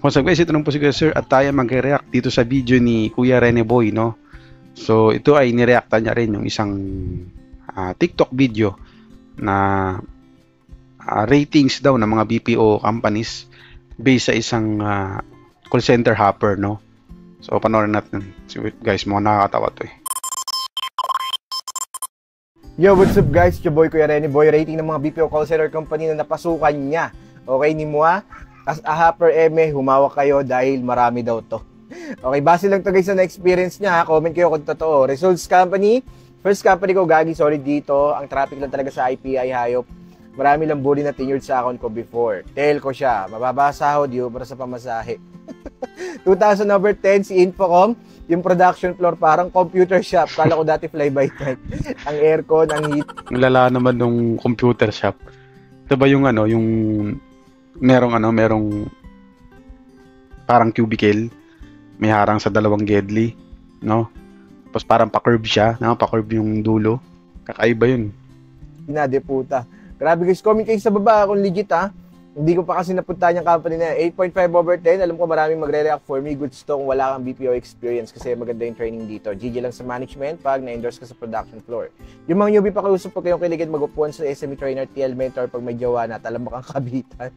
What's up guys, ito lang po si Kuya Sir at tayo mag-react dito sa video ni Kuya Rene Boy, no? So ito ay nireacta niya rin yung isang TikTok video na ratings daw ng mga BPO companies based sa isang call center hopper, no? So panoorin natin. So, guys, mga nakakatawa to eh. Yo, what's up guys? Your boy Kuya Rene Boy, rating ng mga BPO call center company na napasukan niya. Okay, ni Mua? As a hopper humawak kayo dahil marami daw to. Okay, base lang to guys sa na-experience niya. Comment kayo kung totoo. Results company, first company ko, gagi, solid dito. Ang traffic lang talaga sa IPI, hayop. Marami lang bully na tenured sa account ko before. Telco siya, mababa sahod yun para sa pamasahe. 2010, si Infocom, yung production floor parang computer shop. Kala ko dati fly-by-night. Ang aircon, ang heat. Lala naman nung computer shop. Ito ba yung yung merong parang cubicle, may harang sa dalawang gedli, no? Tapos parang pa-curve siya, no? Pa-curve yung dulo. Kakaiba yun. Inadeputa. Grabe guys, comment kayo sa baba kung legit ha. Hindi ko pa kasi napuntahan yung company na 8.5/10. Alam ko maraming magre-react for me. Goods to kung wala kang BPO experience kasi maganda yung training dito. GG lang sa management pag na-endorse ka sa production floor. Yung mga newbie pa kausap, pag kayong kiligid mag-upuan sa SME trainer, TL mentor pag may jowa na, talamak ang kabitan.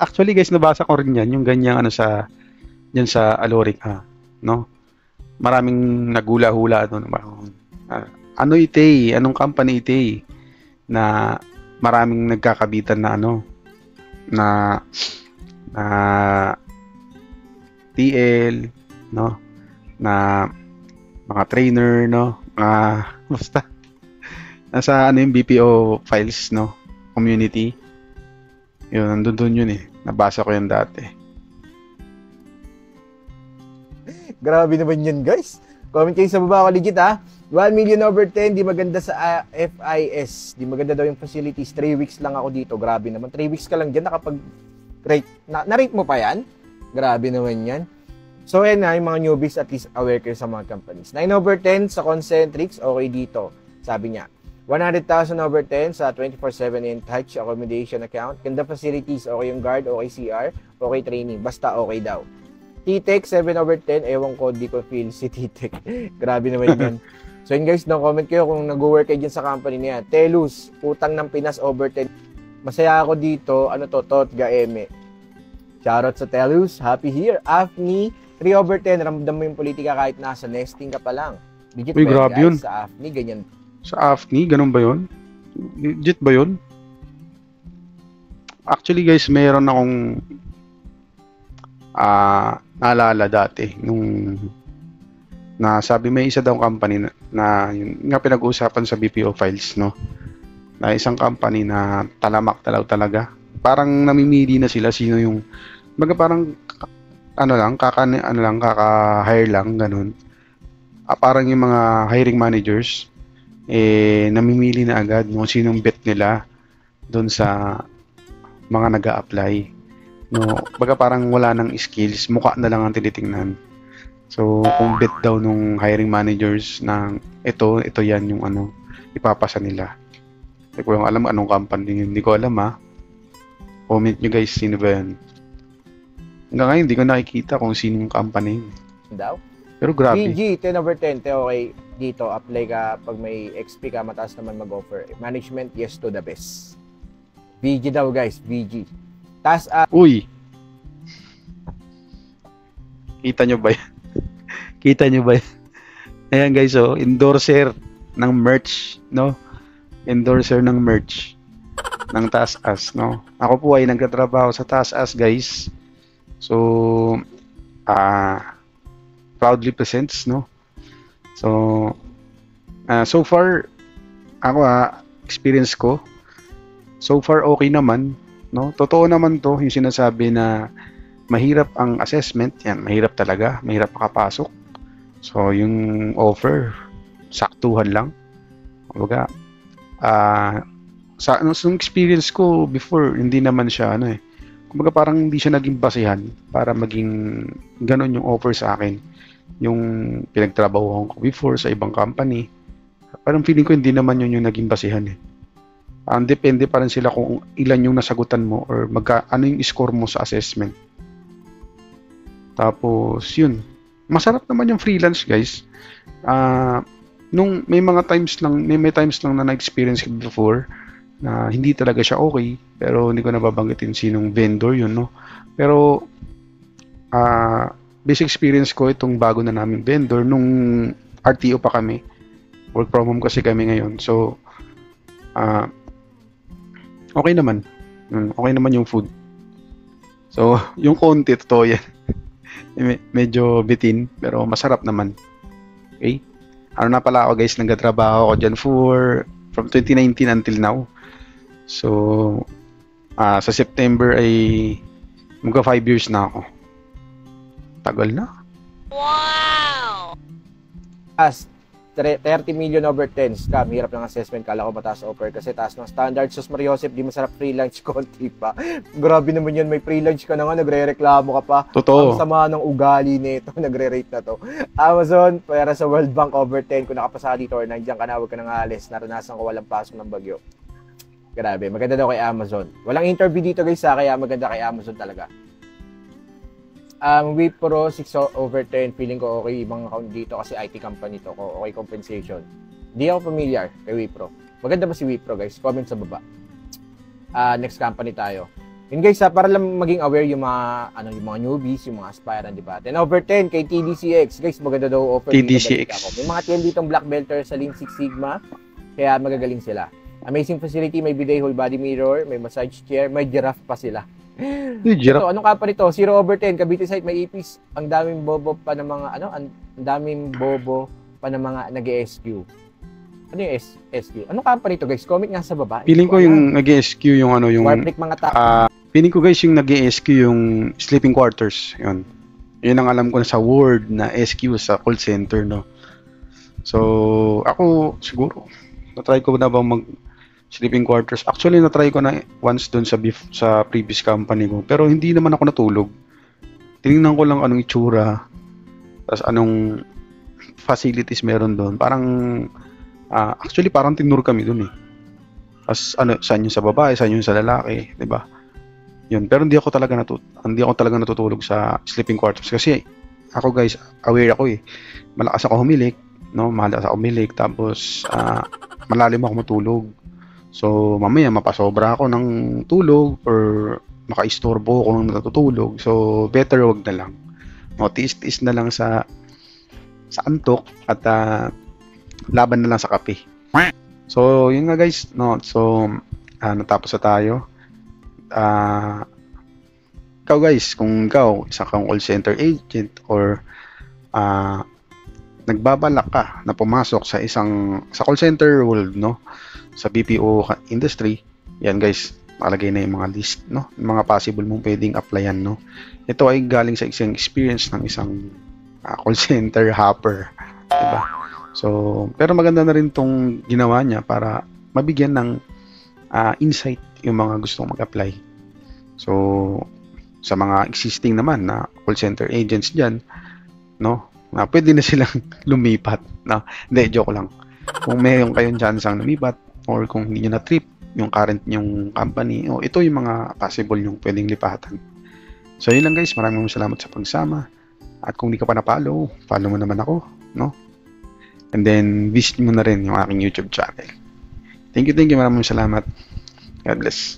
Actually guys, nabasa ko rin yan, yung ganyang sa yan sa Aloric, no? Maraming nagula-hula doon. Ano ite? Anong company ite? Na maraming nagkakabitan na na TL, no? Na mga trainer, no? Basta nasa yung BPO files, no? Community. Yun, nandun yun eh. Nabasa ko yan dati. Grabe naman yun guys. Comment kayo sa baba ko legit ha. 1,000,000/10, di maganda sa FIS. Di maganda daw yung facilities. 3 weeks lang ako dito. Grabe naman. 3 weeks ka lang dyan nakapag-rate. Na-rate mo pa yan? Grabe naman yan. So yan na, yung mga newbies at least aware kayo sa mga companies. 9/10 sa Concentrix, okay dito. Sabi niya. 100,000/10 sa 24/7 in touch accommodation account. Ganda facilities, okay yung guard, okay CR, okay training. Basta okay daw. T-Tech 7/10, ewan ko, di ko feel si T-Tech. Grabe naman yan. So yun guys, no, comment kayo kung nag-work kayo dyan sa company niya. Telus, utang ng Pinas over 10. Masaya ako dito, Totga Eme. Shoutout sa Telus, happy here. AFNI, 3/10, ramdam mo yung politika kahit nasa nesting ka pa lang. Digit Uy, ba grabe yun. Sa AFNI, ganyan. Sa AFNI, ganun ba yun? Legit ba yun? Actually guys, mayroon akong naalala dati nung sabi may isa daw company na yun nga pinag-uusapan sa BPO files, no? Na isang company na talamak talaga. Parang namimili na sila sino yung parang kaka-hire lang ganun. Parang yung mga hiring managers namimili na agad kung sinong bet nila doon sa mga nag-a-apply. No, parang wala nang skills, mukha na lang ang tinitingnan. So, kung bet daw nung hiring managers ng ito yan yung ipapasa nila. Hindi ko yung alam anong company yun. Hindi ko alam Comment nyo guys, sino ba yan? Hanggang ngayon, hindi ko nakikita kung sino yung company yun. Daw? Pero grabe. VG, 10/10, okay. Dito, apply ka pag may XP ka, mataas naman mag-offer. Management, yes to the best. VG daw guys, VG. Tas, Uy! Kita nyo ba yan? Kita nyo ba yan? Ayan guys, endorser ng merch, no? Endorser ng merch ng TaskUs, no? Ako po ay nagtatrabaho sa TaskUs, guys. So, proudly presents, no? So, so far, ako experience ko, so far okay naman, no? Totoo naman to, yung sinasabi na mahirap ang assessment, yan, mahirap talaga, mahirap makapasok. So, yung offer, saktuhan lang. Kumbaga, sa experience ko before, hindi naman siya, kumbaga parang hindi siya naging basihan para maging ganun yung offer sa akin. Yung pinagtrabahuhan ko before sa ibang company, parang feeling ko hindi naman yun yung naging basihan Ang depende pa rin sila kung ilan yung nasagutan mo or ano yung score mo sa assessment. Tapos, yun. Masarap naman yung freelance, guys. Nung may mga times lang, may times lang na na-experience ko before na hindi talaga siya okay, pero hindi ko nababanggitin sinong vendor yun, no? Pero, basic experience ko itong bago na namin vendor nung RTO pa kami. Work from home kasi kami ngayon. So, okay naman. Okay naman yung food. So, yung konti, totoo yan. Medyo bitin, pero masarap naman. Okay? Ano na pala ako guys, nagtatrabaho ako dyan from 2019 until now. So, sa September ay magka 5 years na ako. Tagal na. Wow! As 30 million over 10 scam, hirap ng assessment, kala ko mataas offer kasi taas ng standard. Sus Mariosep, di masarap free lunch, konti pa. Grabe naman yan, may free lunch ka na nga, nagre-reklamo ka pa. Totoo. Ang sama ng ugali nito, nagre-rate na to. Amazon, para sa World Bank over 10, kung nakapasa dito or nandiyan ka na, huwag ka nang alis, naranasan ko walang pasok ng bagyo. Grabe, maganda daw kay Amazon. Walang interview dito guys kaya maganda kay Amazon talaga. Wipro 6 over 10, feeling ko okay ibang account dito kasi IT company to ko, okay compensation. Hindi ako familiar kay Wipro. Maganda ba si Wipro guys? Comment sa baba. Next company tayo. Yun guys para lang maging aware yung mga yung mga newbies, yung mga aspirant, di ba? 10 over 10 kay TDCX. Guys, maganda daw offer TDCX. May mga TN ditong Black Belter sa Lean Six Sigma, kaya magagaling sila. Amazing facility, may bidet, whole body mirror, may massage chair, may giraffe pa sila. Ito, anong kapa nito? 0 over 10, Cavite site, may ipis. Ang daming bobo pa ng mga, ang daming bobo pa ng mga nag-SQ. Ano yung SQ? Anong kapa nito guys? Comment nga sa baba. Feeling ko yung nag-SQ yung yung Warplick mga feeling ko guys yung nag-SQ yung sleeping quarters. Yun ang alam ko na sa word na SQ sa call center, no? So, ako siguro na-try ko na bang mag sleeping quarters. Actually, na-try ko na once doon sa previous company ko. Pero hindi naman ako natulog. Tinignan ko lang anong itsura. Tapos anong facilities meron doon. Parang, actually parang tinur kami doon eh. Tapos saan yung sa babae, saan yung sa lalaki. Diba? Yun. Pero hindi ako talaga natutulog sa sleeping quarters. Kasi ako guys, aware ako eh. Malakas ako humilik. No? Malakas ako humilik. Tapos, malalim ako matulog. So, mamaya mapasobra ako ng tulog or makaistorbo ako ng natutulog. So, better wag na lang. No, tiis-tiis na lang sa antok at laban na lang sa kape. So, yun nga guys. No? So, natapos na tayo. Ikaw guys, kung ikaw, isa kang call center agent or nagbabalak ka na pumasok sa call center world, no? Sa BPO industry, yan guys, nakalagay na yung mga list, no? Yung mga possible mong pwedeng applyan, no? Ito ay galing sa isang experience ng isang call center hopper, diba? So, pero maganda na rin tong ginawa niya para mabigyan ng insight yung mga gustong mag-apply. So, sa mga existing naman na call center agents dyan, no? Na pwede na silang lumipat, no? Hindi, joke lang. Kung mayroon kayong chance ang lumipat, or kung hindi nyo na-trip yung current yung company, ito yung mga possible yung pwedeng lipatan. So yun lang guys, maraming salamat sa pagsama. At kung di ka pa na-follow, follow mo naman ako, no? And then visit mo na rin yung aking YouTube channel. Thank you, maraming salamat. God bless.